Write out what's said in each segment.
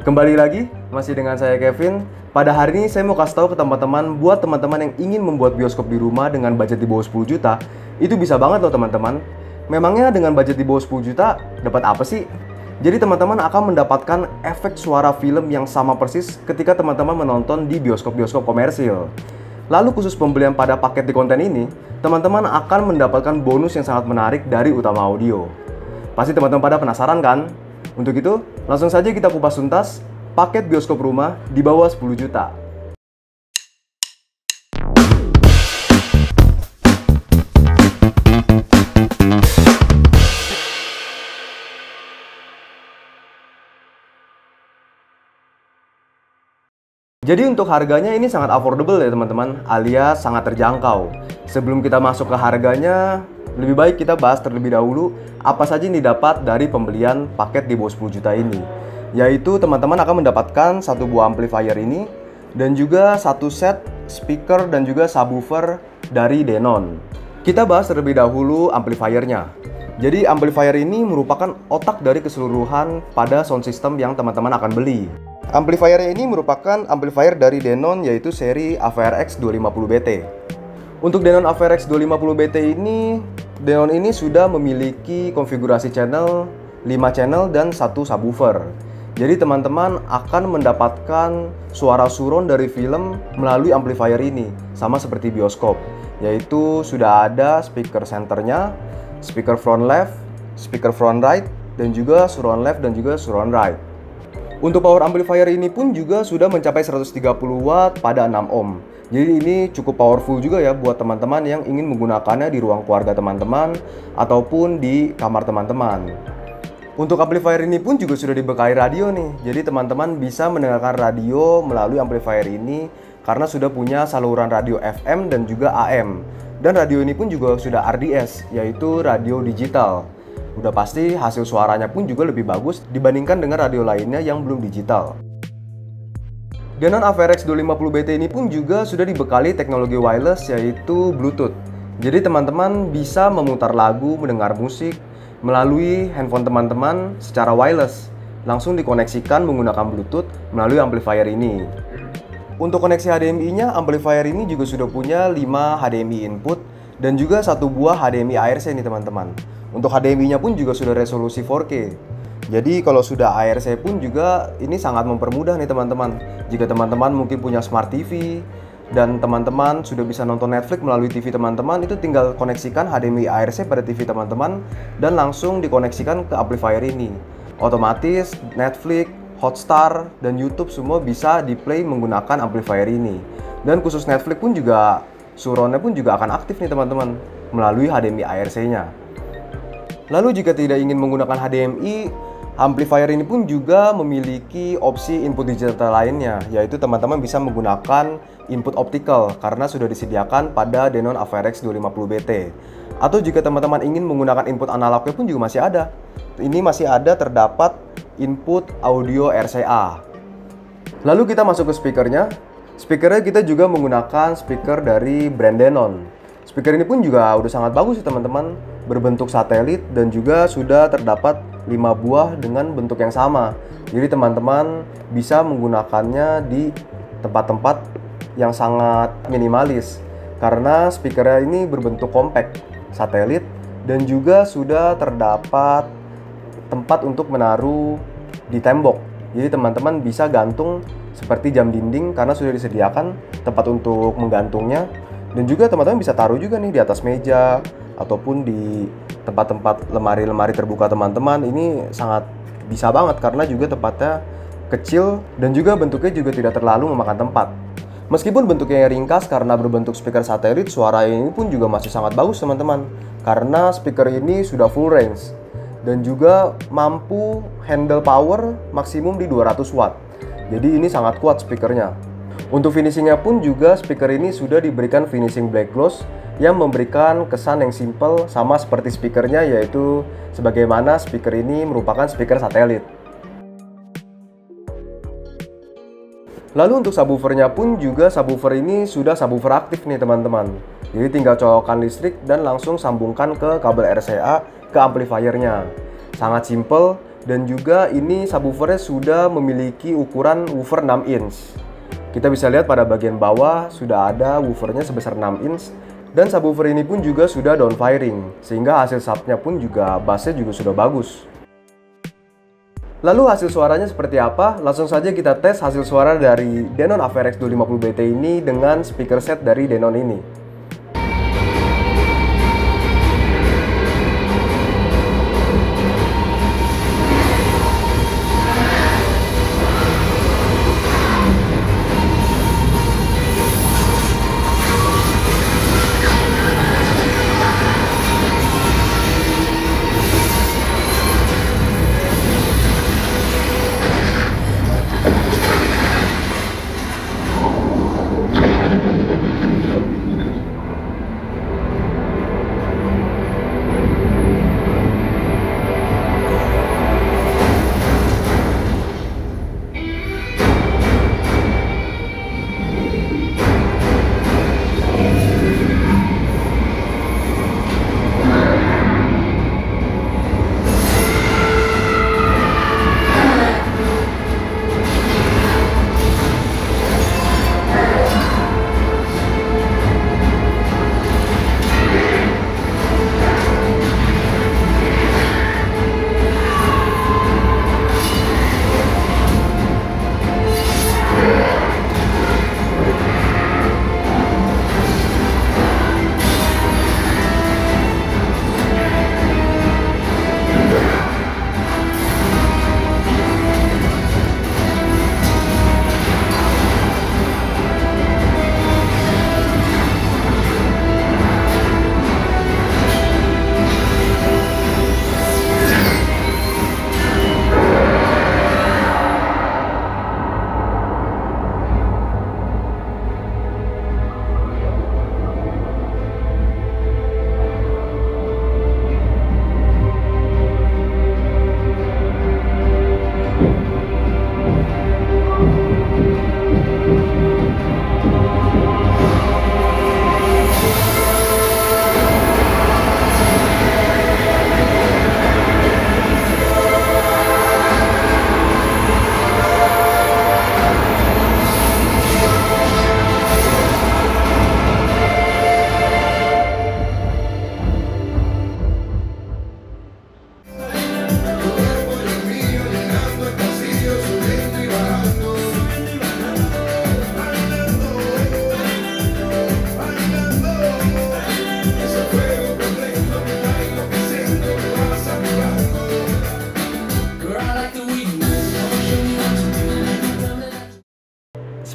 Kembali lagi, masih dengan saya Kevin. Pada hari ini saya mau kasih tahu ke teman-teman, buat teman-teman yang ingin membuat bioskop di rumah dengan budget di bawah 10 juta, itu bisa banget loh teman-teman. Memangnya dengan budget di bawah 10 juta, dapat apa sih? Jadi teman-teman akan mendapatkan efek suara film yang sama persis ketika teman-teman menonton di bioskop-bioskop komersil. Lalu khusus pembelian pada paket di konten ini, teman-teman akan mendapatkan bonus yang sangat menarik dari Utama Audio. Pasti teman-teman pada penasaran kan? Untuk itu, langsung saja kita kupas tuntas paket bioskop rumah di bawah 10 juta. Jadi untuk harganya ini sangat affordable ya teman-teman, alias sangat terjangkau. Sebelum kita masuk ke harganya, lebih baik kita bahas terlebih dahulu apa saja yang didapat dari pembelian paket di bawah 10 juta ini. Yaitu teman-teman akan mendapatkan satu buah amplifier ini dan juga satu set speaker dan juga subwoofer dari Denon. Kita bahas terlebih dahulu amplifiernya. Jadi amplifier ini merupakan otak dari keseluruhan pada sound system yang teman-teman akan beli. Amplifiernya ini merupakan amplifier dari Denon yaitu seri AVRX 250BT. Untuk Denon AVRX 250BT ini, Denon ini sudah memiliki konfigurasi channel 5 channel dan 1 subwoofer. Jadi teman-teman akan mendapatkan suara surround dari film melalui amplifier ini, sama seperti bioskop, yaitu sudah ada speaker centernya, speaker front left, speaker front right, dan juga surround left dan juga surround right. Untuk power amplifier ini pun juga sudah mencapai 130 watt pada 6 ohm. Jadi ini cukup powerful juga ya buat teman-teman yang ingin menggunakannya di ruang keluarga teman-teman ataupun di kamar teman-teman. Untuk amplifier ini pun juga sudah dibekali radio nih. Jadi teman-teman bisa mendengarkan radio melalui amplifier ini karena sudah punya saluran radio FM dan juga AM. Dan radio ini pun juga sudah RDS, yaitu radio digital. Udah pasti hasil suaranya pun juga lebih bagus dibandingkan dengan radio lainnya yang belum digital. Denon AVRX 250BT ini pun juga sudah dibekali teknologi wireless yaitu Bluetooth. Jadi teman-teman bisa memutar lagu, mendengar musik melalui handphone teman-teman secara wireless. Langsung dikoneksikan menggunakan Bluetooth melalui amplifier ini. Untuk koneksi HDMI-nya, amplifier ini juga sudah punya 5 HDMI input dan juga satu buah HDMI ARC nih teman-teman. Untuk HDMI-nya pun juga sudah resolusi 4K. Jadi kalau sudah ARC pun juga ini sangat mempermudah nih teman-teman. Jika teman-teman mungkin punya Smart TV dan teman-teman sudah bisa nonton Netflix melalui TV teman-teman, itu tinggal koneksikan HDMI ARC pada TV teman-teman dan langsung dikoneksikan ke amplifier ini. Otomatis Netflix, Hotstar, dan YouTube semua bisa di-play menggunakan amplifier ini. Dan khusus Netflix pun juga surround-nya pun juga akan aktif nih teman-teman melalui HDMI ARC-nya. Lalu jika tidak ingin menggunakan HDMI, amplifier ini pun juga memiliki opsi input digital lainnya, yaitu teman-teman bisa menggunakan input optical karena sudah disediakan pada Denon AVRX 250BT. Atau jika teman-teman ingin menggunakan input analognya pun juga masih ada. Ini masih ada terdapat input audio RCA. Lalu kita masuk ke speakernya. Speakernya kita juga menggunakan speaker dari brand Denon. Speaker ini pun juga udah sangat bagus ya teman-teman, berbentuk satelit dan juga sudah terdapat 5 buah dengan bentuk yang sama. Jadi teman-teman bisa menggunakannya di tempat-tempat yang sangat minimalis karena speakernya ini berbentuk compact, satelit, dan juga sudah terdapat tempat untuk menaruh di tembok. Jadi teman-teman bisa gantung seperti jam dinding karena sudah disediakan tempat untuk menggantungnya. Dan juga teman-teman bisa taruh juga nih di atas meja ataupun di tempat-tempat lemari-lemari terbuka teman-teman. Ini sangat bisa banget karena juga tempatnya kecil dan juga bentuknya juga tidak terlalu memakan tempat. Meskipun bentuknya ringkas karena berbentuk speaker satelit, suara ini pun juga masih sangat bagus teman-teman. Karena speaker ini sudah full range dan juga mampu handle power maksimum di 200 watt. Jadi ini sangat kuat speakernya. Untuk finishingnya pun juga speaker ini sudah diberikan finishing black gloss yang memberikan kesan yang simple sama seperti speakernya, yaitu sebagaimana speaker ini merupakan speaker satelit. Lalu untuk subwoofernya pun juga subwoofer ini sudah subwoofer aktif nih teman-teman. Jadi tinggal colokkan listrik dan langsung sambungkan ke kabel RCA ke amplifiernya. Sangat simple Dan juga ini subwoofernya sudah memiliki ukuran woofer 6 inch. Kita bisa lihat pada bagian bawah sudah ada woofernya sebesar 6 inch. Dan subwoofer ini pun juga sudah downfiring, sehingga hasil subnya pun juga bassnya juga sudah bagus. Lalu hasil suaranya seperti apa? Langsung saja kita tes hasil suara dari Denon AVRX 250BT ini dengan speaker set dari Denon ini.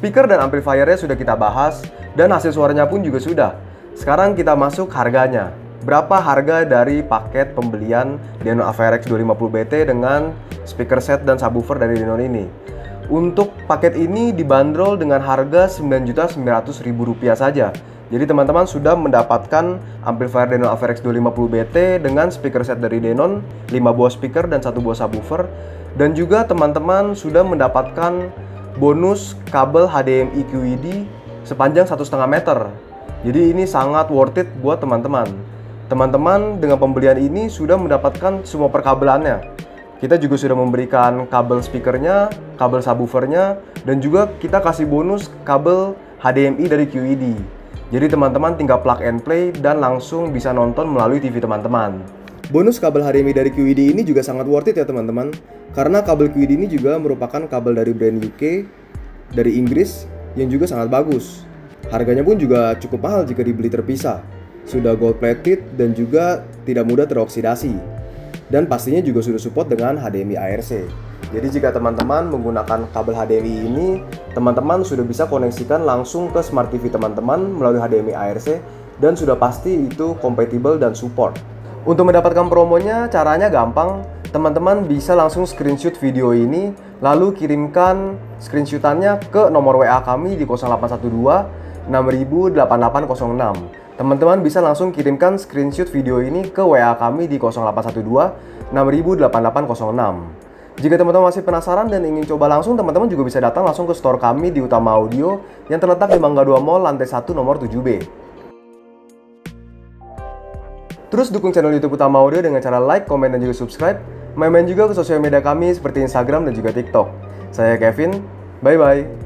Speaker dan amplifiernya sudah kita bahas, dan hasil suaranya pun juga sudah. Sekarang kita masuk harganya. Berapa harga dari paket pembelian Denon AVRX 250BT dengan speaker set dan subwoofer dari Denon ini? Untuk paket ini dibanderol dengan harga Rp9.900.000 saja. Jadi teman-teman sudah mendapatkan amplifier Denon AVRX 250BT dengan speaker set dari Denon, 5 buah speaker dan 1 buah subwoofer. Dan juga teman-teman sudah mendapatkan bonus kabel HDMI QED sepanjang 1,5 meter. Jadi ini sangat worth it buat teman-teman. Teman-teman dengan pembelian ini sudah mendapatkan semua perkabelannya. Kita juga sudah memberikan kabel speakernya, kabel subwoofernya, dan juga kita kasih bonus kabel HDMI dari QED. Jadi teman-teman tinggal plug and play dan langsung bisa nonton melalui TV teman-teman. Bonus kabel HDMI dari QED ini juga sangat worth it ya teman-teman. Karena kabel QED ini juga merupakan kabel dari brand UK, dari Inggris, yang juga sangat bagus. Harganya pun juga cukup mahal jika dibeli terpisah. Sudah gold plated dan juga tidak mudah teroksidasi. Dan pastinya juga sudah support dengan HDMI ARC. Jadi jika teman-teman menggunakan kabel HDMI ini, teman-teman sudah bisa koneksikan langsung ke Smart TV teman-teman melalui HDMI ARC, dan sudah pasti itu compatible dan support. Untuk mendapatkan promonya, caranya gampang. Teman-teman bisa langsung screenshot video ini, lalu kirimkan screenshotannya ke nomor WA kami di 0812 6000 8806. Teman-teman bisa langsung kirimkan screenshot video ini ke WA kami di 0812 6000 8806. Jika teman-teman masih penasaran dan ingin coba langsung, teman-teman juga bisa datang langsung ke store kami di Utama Audio yang terletak di Mangga 2 Mall, lantai 1 nomor 7B. Terus dukung channel YouTube Utama Audio dengan cara like, komen, dan juga subscribe. Main-main juga ke sosial media kami seperti Instagram dan juga TikTok. Saya Kevin, bye-bye.